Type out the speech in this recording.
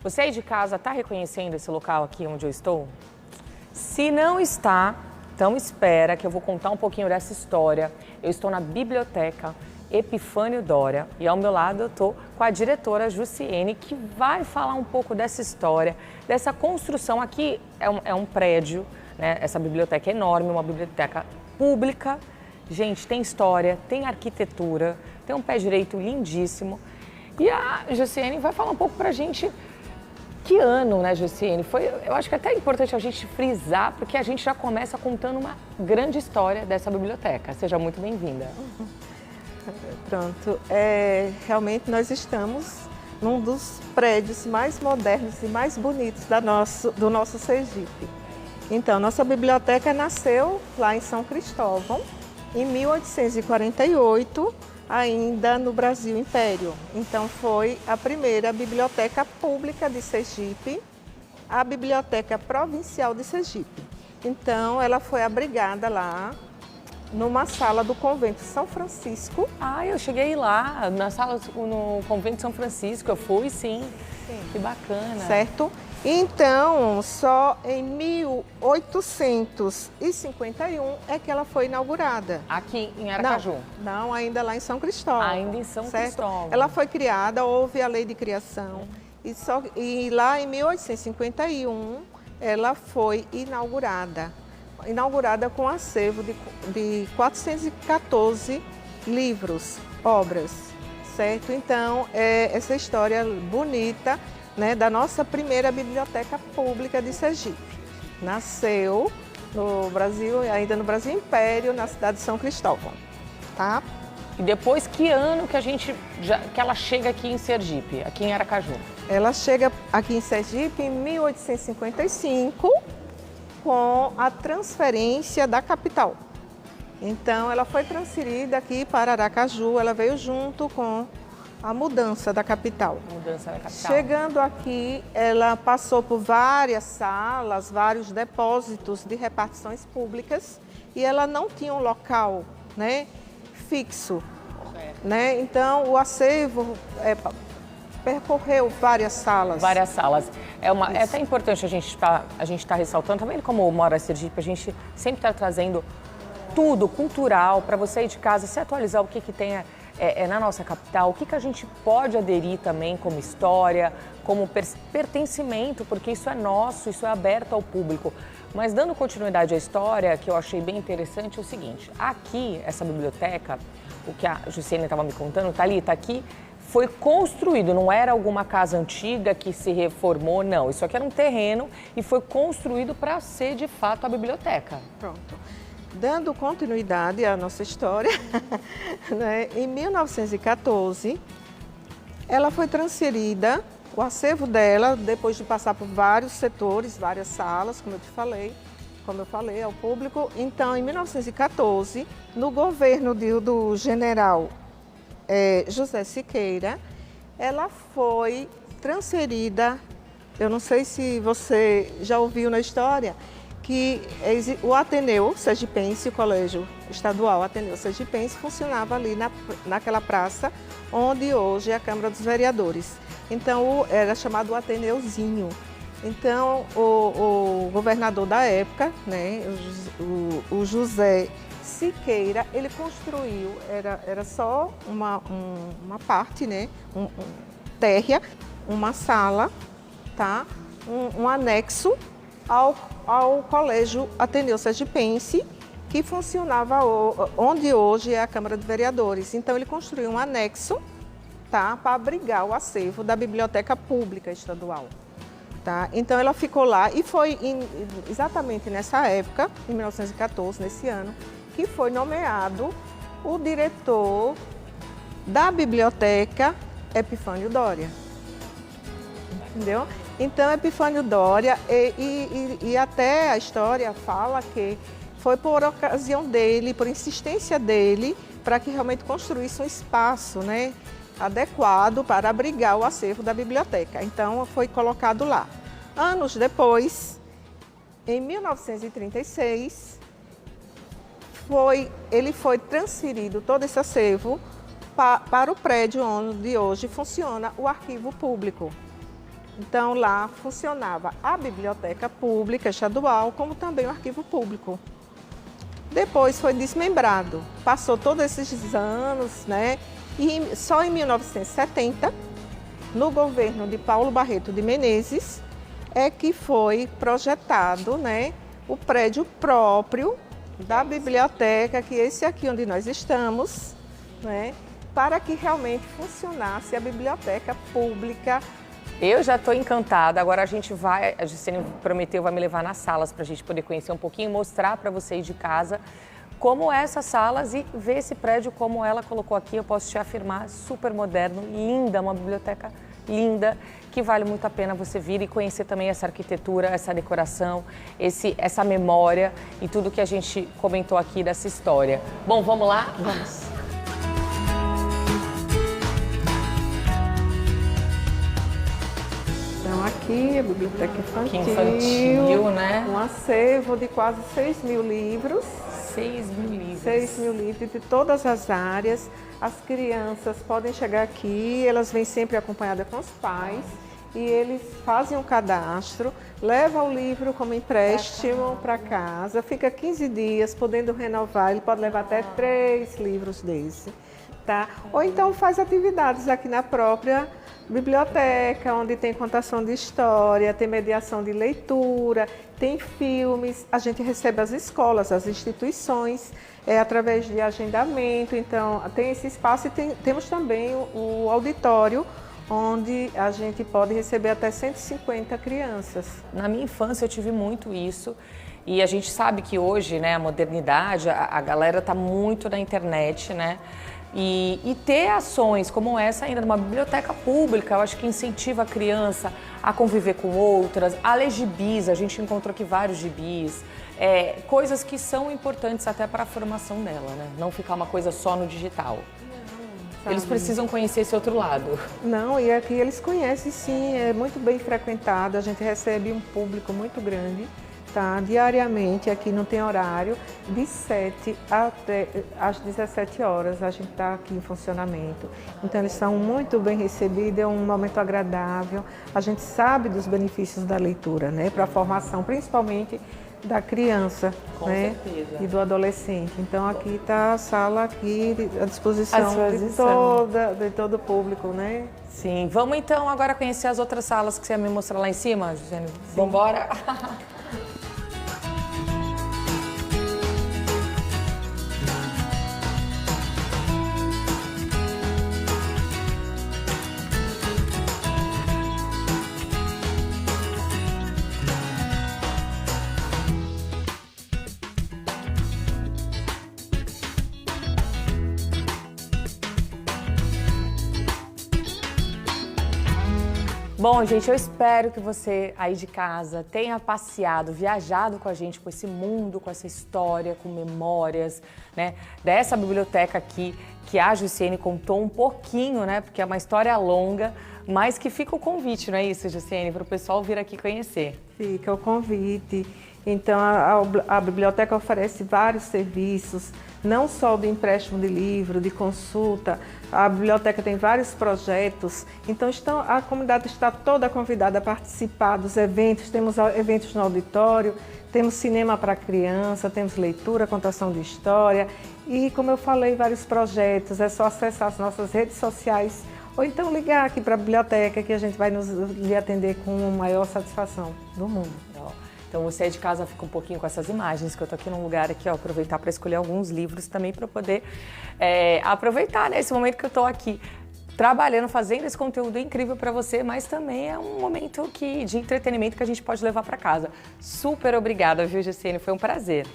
Você aí de casa está reconhecendo esse local aqui onde eu estou? Se não está, então espera que eu vou contar um pouquinho dessa história. Eu estou na Biblioteca Epifânio Doria e ao meu lado eu estou com a diretora Jussiene, que vai falar um pouco dessa história, dessa construção. Aqui é um prédio, né? Essa biblioteca é enorme, uma biblioteca pública. Gente, tem história, tem arquitetura, tem um pé direito lindíssimo. E a Jussiene vai falar um pouco pra gente que ano, né, Jussiene? Eu acho que é até importante a gente frisar, porque a gente já começa contando uma grande história dessa biblioteca. Seja muito bem-vinda. Pronto. Realmente nós estamos num dos prédios mais modernos e mais bonitos do nosso Sergipe. Então, nossa biblioteca nasceu lá em São Cristóvão, em 1848, ainda no Brasil Império. Então, foi a primeira biblioteca pública de Sergipe, a Biblioteca Provincial de Sergipe. Então, ela foi abrigada lá numa sala do Convento São Francisco. Ah, eu cheguei lá, na sala no Convento São Francisco, eu fui sim. Que bacana. Certo? Então, só em 1851 é que ela foi inaugurada. Aqui em Aracaju? Não, ainda lá em São Cristóvão. Ainda em São Cristóvão. Ela foi criada, houve a lei de criação. E lá em 1851 ela foi inaugurada. Inaugurada com acervo de 414 livros, obras, certo? Então, essa história bonita, né, da nossa primeira biblioteca pública de Sergipe. Nasceu no Brasil, ainda no Brasil Império, na cidade de São Cristóvão, tá? E depois, que ano que ela chega aqui em Sergipe, aqui em Aracaju? Ela chega aqui em Sergipe em 1855, com a transferência da capital. Então, ela foi transferida aqui para Aracaju, ela veio junto com a mudança da capital. Chegando aqui, ela passou por várias salas, vários depósitos de repartições públicas e ela não tinha um local, né, fixo. Né? Então, o acervo percorreu várias salas. Várias salas. É até importante a gente tá ressaltando, também como mora Sergipe, a gente sempre está trazendo tudo cultural para você aí de casa se atualizar o que tem na nossa capital, o que a gente pode aderir também como história, como pertencimento, porque isso é nosso, isso é aberto ao público. Mas dando continuidade à história, que eu achei bem interessante, é o seguinte: aqui, essa biblioteca, o que a Jussiene estava me contando, tá aqui, foi construído, não era alguma casa antiga que se reformou, não. Isso aqui era um terreno e foi construído para ser, de fato, a biblioteca. Pronto. Dando continuidade à nossa história, né, em 1914, ela foi transferida, o acervo dela, depois de passar por vários setores, várias salas, como eu falei ao público. Então, em 1914, no governo do general José Siqueira, ela foi transferida, eu não sei se você já ouviu na história, que o Ateneu Sergipense, o Colégio Estadual Ateneu Sergipense, funcionava ali naquela praça onde hoje é a Câmara dos Vereadores. Então, era chamado Ateneuzinho. Então, o governador da época, né, o José Siqueira, ele construiu, era só uma parte, né, térrea, uma sala, tá, um anexo ao Colégio Ateneu Sergipense, que funcionava onde hoje é a Câmara de Vereadores. Então, ele construiu um anexo, tá, para abrigar o acervo da Biblioteca Pública Estadual. Tá? Então, ela ficou lá e foi exatamente nessa época, em 1914, nesse ano, que foi nomeado o diretor da Biblioteca Epifânio Doria. Entendeu? Então, Epifânio Doria, e até a história fala que foi por ocasião dele, por insistência dele, para que realmente construísse um espaço, né, adequado para abrigar o acervo da biblioteca. Então, foi colocado lá. Anos depois, em 1936, ele foi transferido todo esse acervo para o prédio onde hoje funciona o arquivo público. Então lá funcionava a biblioteca pública estadual, como também o arquivo público. Depois foi desmembrado, passou todos esses anos, né? E só em 1970, no governo de Paulo Barreto de Menezes, é que foi projetado, né, o prédio próprio da biblioteca, que é esse aqui onde nós estamos, né, para que realmente funcionasse a biblioteca pública. Eu já estou encantada, agora a Gisele prometeu, vai me levar nas salas para a gente poder conhecer um pouquinho, mostrar para vocês de casa como essas salas e ver esse prédio como ela colocou aqui, eu posso te afirmar, super moderno, linda, uma biblioteca linda, que vale muito a pena você vir e conhecer também essa arquitetura, essa decoração, essa memória e tudo que a gente comentou aqui dessa história. Bom, vamos lá? Vamos. Então aqui a biblioteca infantil, né? Um acervo de quase 6 mil livros. 6 mil livros. 6 mil livros de todas as áreas. As crianças podem chegar aqui, elas vêm sempre acompanhadas com os pais e eles fazem um cadastro, levam o livro como empréstimo para casa, fica 15 dias podendo renovar, ele pode levar até 3 livros desse, tá? Ou então faz atividades aqui na própria biblioteca, onde tem contação de história, tem mediação de leitura, tem filmes, a gente recebe as escolas, as instituições, através de agendamento, então tem esse espaço e temos também o auditório, onde a gente pode receber até 150 crianças. Na minha infância eu tive muito isso e a gente sabe que hoje, né, a modernidade, a galera está muito na internet, né? E ter ações como essa ainda numa biblioteca pública, eu acho que incentiva a criança a conviver com outras, a ler gibis, a gente encontrou aqui vários gibis, coisas que são importantes até para a formação dela, né? Não ficar uma coisa só no digital. Eles precisam conhecer esse outro lado. Não, e aqui eles conhecem sim, é muito bem frequentado, a gente recebe um público muito grande. Tá, diariamente, aqui não tem horário, de 7 até às 17 horas a gente está aqui em funcionamento. Então eles são muito bem recebidos, é um momento agradável. A gente sabe dos benefícios da leitura, né, para a formação, principalmente da criança, né, e do adolescente. Então aqui está a sala aqui à disposição de todo o público, né? Sim, vamos então agora conhecer as outras salas que você ia me mostrar lá em cima, Gisele? Vamos embora? Bom, gente, eu espero que você aí de casa tenha passeado, viajado com a gente, com esse mundo, com essa história, com memórias, né, dessa biblioteca aqui, que a Jussiene contou um pouquinho, né, porque é uma história longa, mas que fica o convite, não é isso, Jussiene, para o pessoal vir aqui conhecer. Fica o convite. Então, a biblioteca oferece vários serviços, não só de empréstimo de livro, de consulta. A biblioteca tem vários projetos, então a comunidade está toda convidada a participar dos eventos. Temos eventos no auditório, temos cinema para criança, temos leitura, contação de história e, como eu falei, vários projetos. É só acessar as nossas redes sociais ou então ligar aqui para a biblioteca que a gente vai lhe atender com a maior satisfação do mundo. Então você de casa fica um pouquinho com essas imagens, que eu tô aqui num lugar aqui, ó, aproveitar para escolher alguns livros também para poder aproveitar, né, esse momento que eu tô aqui trabalhando, fazendo esse conteúdo incrível para você, mas também é um momento de entretenimento que a gente pode levar para casa. Super obrigada, viu, Jussiene? Foi um prazer.